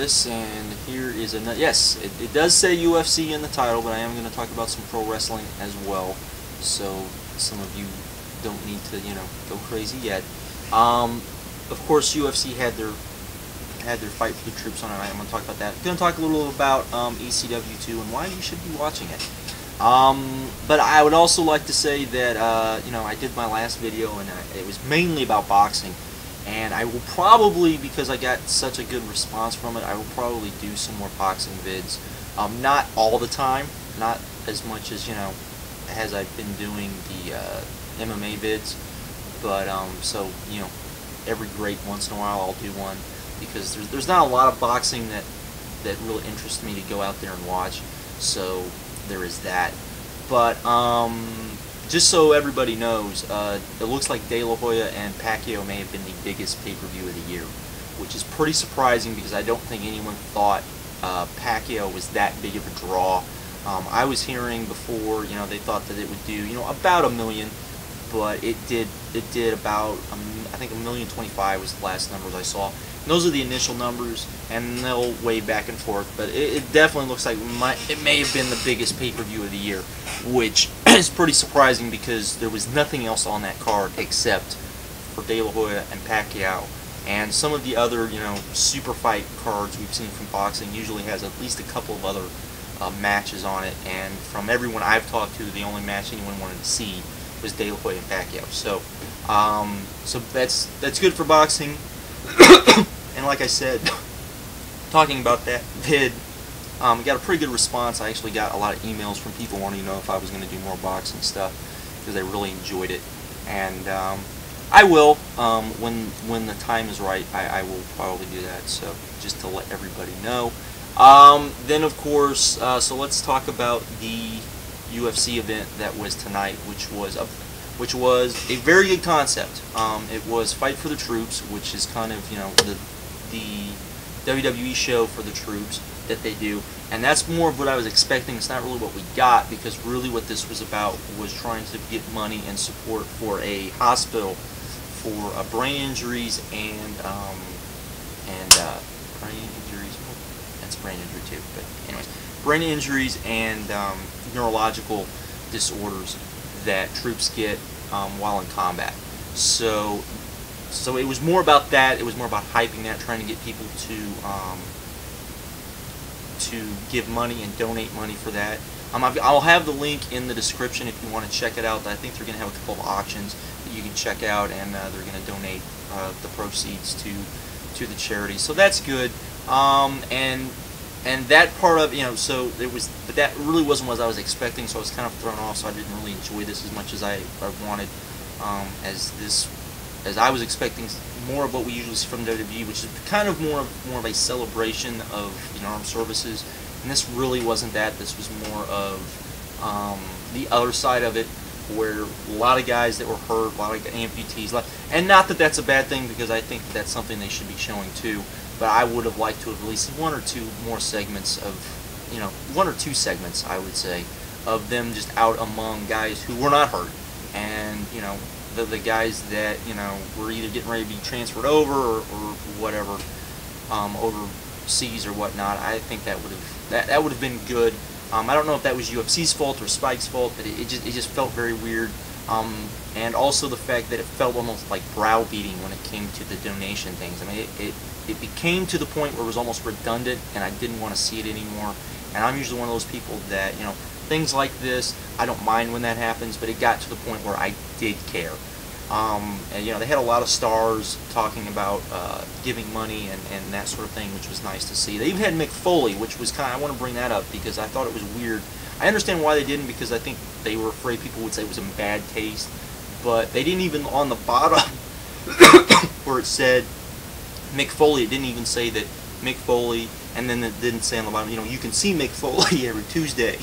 this, and here is another. Yes, it does say UFC in the title, but I am going to talk about some pro wrestling as well, so some of you don't need to, go crazy yet. Of course, UFC had their fight for the troops on tonight. I'm going to talk about that. I'm going to talk a little about ECW2 and why you should be watching it. But I would also like to say that I did my last video and it was mainly about boxing. And I will probably, because I got such a good response from it, I will probably do some more boxing vids. Not all the time, not as much as, as I've been doing the MMA vids. But, so, every great once in a while I'll do one. Because there's not a lot of boxing that really interests me to go out there and watch. So, there is that. But, just so everybody knows, it looks like De La Hoya and Pacquiao may have been the biggest pay-per-view of the year, which is pretty surprising because I don't think anyone thought Pacquiao was that big of a draw. I was hearing before, they thought that it would do, about 1 million, but it did about, I think 1,025,000 was the last numbers I saw. And those are the initial numbers, and they'll weigh back and forth, but it definitely looks like it may have been the biggest pay-per-view of the year, which is pretty surprising because there was nothing else on that card except for De La Hoya and Pacquiao. And some of the other, super fight cards we've seen from boxing usually has at least a couple of other matches on it, and from everyone I've talked to, the only match anyone wanted to see was De La Hoya and Pacquiao. So, so that's good for boxing. And like I said, talking about that vid, got a pretty good response. I actually got a lot of emails from people wanting to know if I was going to do more boxing stuff because they really enjoyed it. And I will, when the time is right, I will probably do that. So just to let everybody know. Then of course, so let's talk about the UFC event that was tonight, which was a very good concept. It was Fight for the Troops, which is kind of, the WWE show for the troops that they do, and that's more of what I was expecting. It's not really what we got, because really what this was about was trying to get money and support for a hospital for brain injuries and brain injuries. Well, that's brain injury too, but anyways, brain injuries and neurological disorders that troops get while in combat. So it was more about that. It was more about hyping that, trying to get people to give money and donate money for that. I'll have the link in the description if you want to check it out. I think they're going to have a couple of auctions that you can check out, and they're going to donate the proceeds to the charity. So that's good. And that part of, so it was, but that really wasn't what I was expecting, so I was kind of thrown off, so I didn't really enjoy this as much as I wanted, as I was expecting more of what we usually see from WWE, which is kind of more of a celebration of armed services, and this really wasn't that. This was more of the other side of it, where a lot of guys that were hurt, a lot of amputees, and not that that's a bad thing, because I think that's something they should be showing too. But I would have liked to have released one or two more segments of, one or two segments, I would say, of them just out among guys who were not hurt, and the guys that were either getting ready to be transferred over or whatever, overseas or whatnot. I think that would have been good. I don't know if that was UFC's fault or Spike's fault, but it just felt very weird. And also the fact that it felt almost like browbeating when it came to the donation things. I mean, it became to the point where it was almost redundant, and I didn't want to see it anymore. And I'm usually one of those people that, things like this, I don't mind when that happens, but it got to the point where I did care. And they had a lot of stars talking about giving money and that sort of thing, which was nice to see. They even had Mick Foley, which was I want to bring that up because I thought it was weird. I understand why they didn't, because I think they were afraid people would say it was in bad taste, but they didn't even, on the bottom where it said Mick Foley, it didn't even say that Mick Foley, and then it didn't say on the bottom, you can see Mick Foley every Tuesday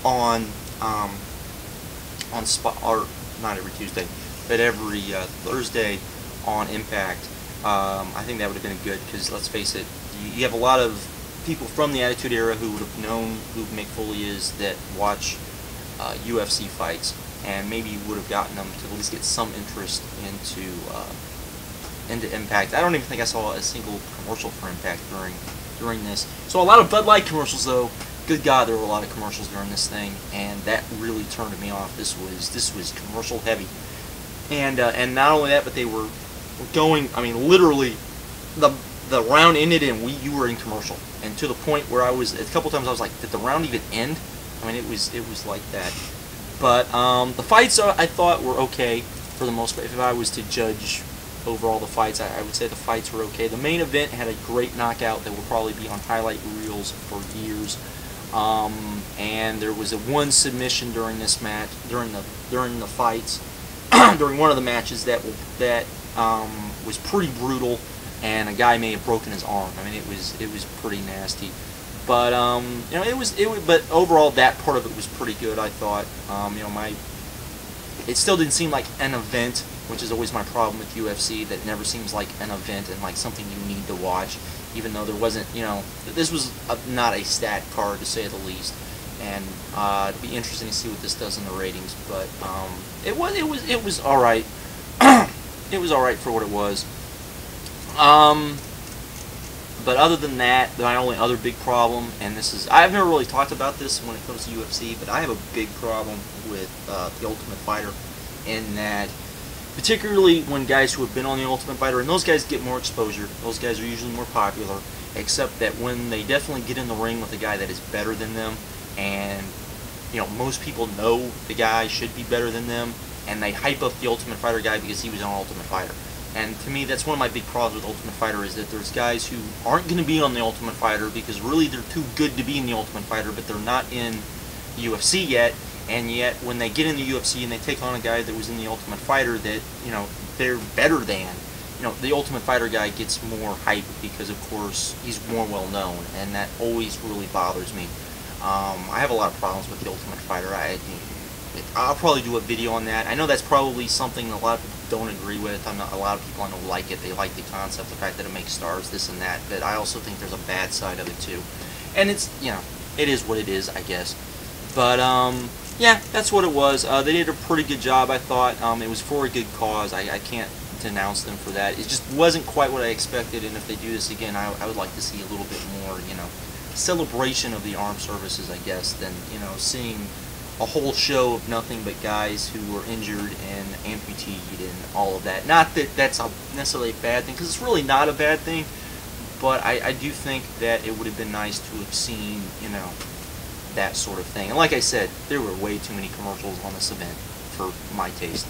on spot, or not every Tuesday, but every Thursday on Impact. I think that would have been good, because let's face it, you have a lot of people from the Attitude Era who would have known who Mick Foley is that watch UFC fights, and maybe would have gotten them to at least get some interest into into Impact. I don't even think I saw a single commercial for Impact during this. So a lot of Bud Light commercials, though. Good God, there were a lot of commercials during this thing, and that really turned me off. This was commercial heavy, and not only that, but they were going. I mean, literally, the round ended and you were in commercial, and to the point where I was a couple times I was like, did the round even end? I mean, it was like that. But the fights I thought were okay for the most part. If I was to judge overall the fights, I would say the fights were okay. The main event had a great knockout that will probably be on highlight reels for years. And there was one submission during this match, during the fights, during one of the matches that was pretty brutal, and a guy may have broken his arm. I mean, it was pretty nasty. But you know, but overall, that part of it was pretty good. I thought, you know, it still didn't seem like an event, which is always my problem with UFC. That never seems like an event and like something you need to watch. Even though there wasn't, you know, this was not a stat card to say the least, and it'd be interesting to see what this does in the ratings. But it was all right. It was all right for what it was. But other than that, my only other big problem, and this is, I've never really talked about this when it comes to UFC, but I have a big problem with the Ultimate Fighter, in that, particularly when guys who have been on the Ultimate Fighter, and those guys get more exposure, those guys are usually more popular, except that when they definitely get in the ring with a guy that is better than them, and, you know, most people know the guy should be better than them, and they hype up the Ultimate Fighter guy because he was on Ultimate Fighter. And to me, that's one of my big problems with Ultimate Fighter, is that there's guys who aren't going to be on the Ultimate Fighter because really they're too good to be in the Ultimate Fighter, but they're not in the UFC yet. And yet, when they get in the UFC and they take on a guy that was in the Ultimate Fighter that, you know, they're better than, you know, the Ultimate Fighter guy gets more hype because, of course, he's more well known, and that always really bothers me. I have a lot of problems with the Ultimate Fighter. I'll probably do a video on that. I know that's probably something a lot of people don't agree with. A lot of people I know like it. They like the concept, the fact that it makes stars, this and that. But I also think there's a bad side of it too. And it's, you know, it is what it is, I guess. But yeah, that's what it was. They did a pretty good job, I thought. It was for a good cause. I can't denounce them for that. It just wasn't quite what I expected. And if they do this again, I would like to see a little bit more, you know, celebration of the armed services, I guess, than, you know, seeing a whole show of nothing but guys who were injured and amputated and all of that. Not that that's necessarily a bad thing, because it's really not a bad thing, but I do think that it would have been nice to have seen, you know, that sort of thing. And like I said, there were way too many commercials on this event for my taste.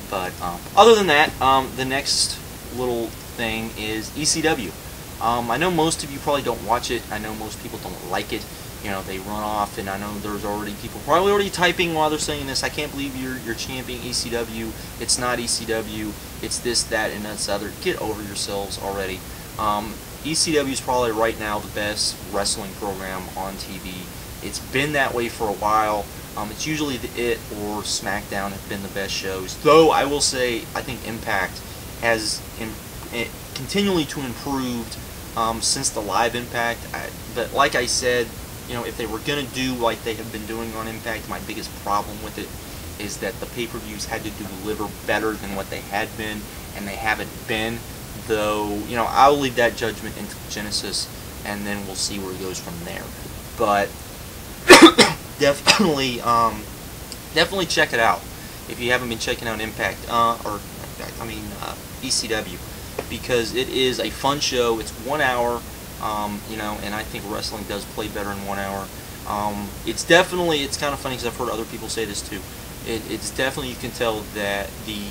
But other than that, the next little thing is ECW. I know most of you probably don't watch it. I know most people don't like it. You know, they run off, and I know there's already people probably already typing while they're saying this. I can't believe you're championing ECW. It's not ECW. It's this, that, and that's other. Get over yourselves already. ECW is probably right now the best wrestling program on TV. It's been that way for a while. It's usually the It or SmackDown have been the best shows. Though I will say, I think Impact has continually to improved since the live Impact. But like I said, you know, if they were going to do like they have been doing on Impact, my biggest problem with it is that the pay-per-views had to deliver better than what they had been, and they haven't been. Though, you know, I'll leave that judgment into Genesis, and then we'll see where it goes from there. But definitely, definitely check it out if you haven't been checking out Impact, ECW, because it is a fun show. It's 1 hour. You know, and I think wrestling does play better in 1 hour. It's definitely, it's kind of funny because I've heard other people say this too. It's definitely, you can tell that the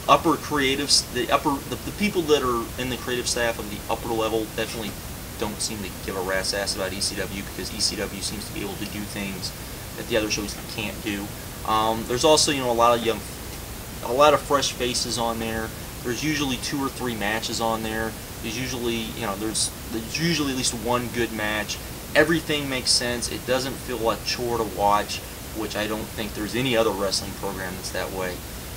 upper creatives, the people that are in the creative staff of the upper level definitely don't seem to give a rat's ass about ECW, because ECW seems to be able to do things that the other shows can't do. There's also, you know, a lot of fresh faces on there. There's usually 2 or 3 matches on there. There's usually, you know, there's usually at least one good match. Everything makes sense. It doesn't feel like a chore to watch, which I don't think there's any other wrestling program that's that way.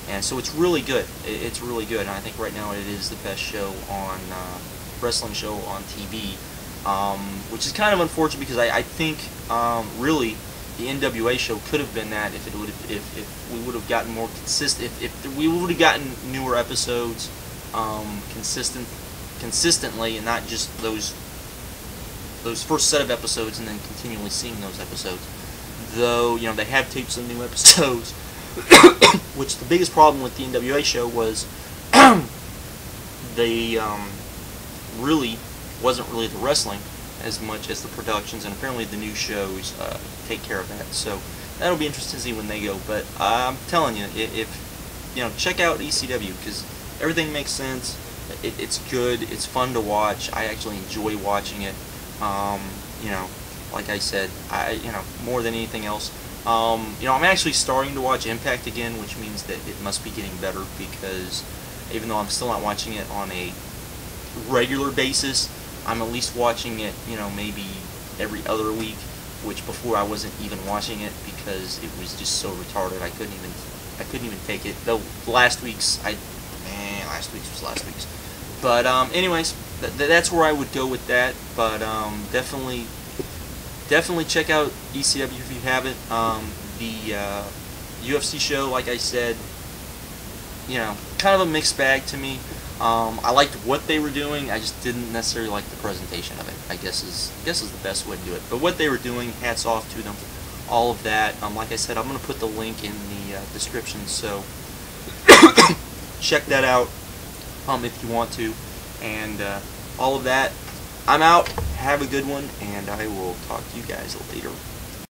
And so it's really good. It's really good, and I think right now it is the best show on wrestling show on TV, which is kind of unfortunate, because I think really the NWA show could have been that if we would have gotten more consistent, if we would have gotten newer episodes consistently, and not just those first set of episodes and then continually seeing those episodes. Though, you know, they have taped some new episodes, which the biggest problem with the NWA show was they really wasn't really the wrestling as much as the productions, and apparently the new shows take care of that. So that'll be interesting to see when they go. But I'm telling you, if you know, check out ECW, because everything makes sense. It's good. It's fun to watch. I actually enjoy watching it. You know, like I said, you know, more than anything else. You know, I'm actually starting to watch Impact again, which means that it must be getting better, because even though I'm still not watching it on a regular basis, I'm at least watching it, you know, maybe every other week, which before I wasn't even watching it because it was just so retarded. I couldn't even take it. Though last week's was last week's. But anyways, that's where I would go with that. But definitely check out ECW if you haven't. The UFC show, like I said, you know, kind of a mixed bag to me. I liked what they were doing. I just didn't necessarily like the presentation of it, I guess is the best way to do it. But what they were doing, hats off to them. All of that. Like I said, I'm going to put the link in the description, so check that out if you want to. And all of that. I'm out. Have a good one, and I will talk to you guys later.